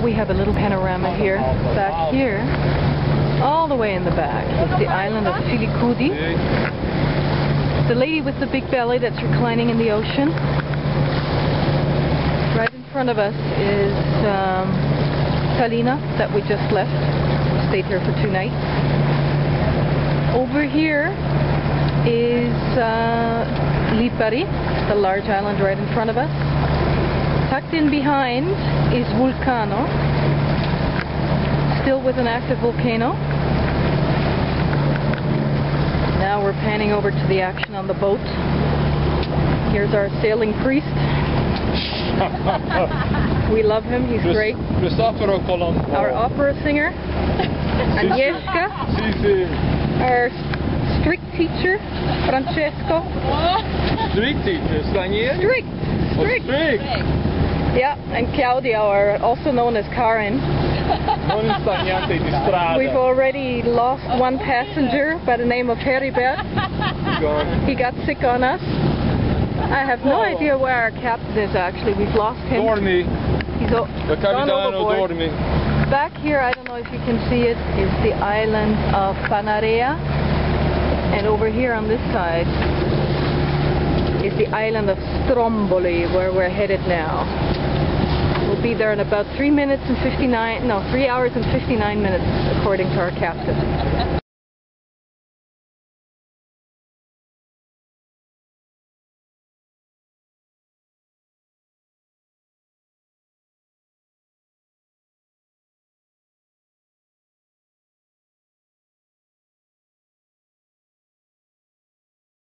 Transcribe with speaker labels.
Speaker 1: we have a little panorama here. Back here, all the way in the back, is the island of Sicily. The lady with the big belly that's reclining in the ocean. Right in front of us is Salina, that we just left. Stayed here for 2 nights. Over here is Lipari, the large island right in front of us. Tucked in behind is Vulcano, still with an active volcano. Now we're panning over to the action on the boat. Here's our sailing priest. We love him, he's great. Our opera singer, Agnieszka. Our strict teacher, Francesco.
Speaker 2: Strict teacher, Spanish?
Speaker 1: Strict. Yeah, and Claudia, or also known as Karen. We've already lost one passenger by the name of Heribert. He got sick on us. I have no idea where our captain is actually. We've lost him. He's gone overboard. Back here, I don't know if you can see it, is the island of Panarea. And over here on this side is the island of Stromboli, where we're headed now. We'll be there in about 3 hours and 59 minutes, according to our captain.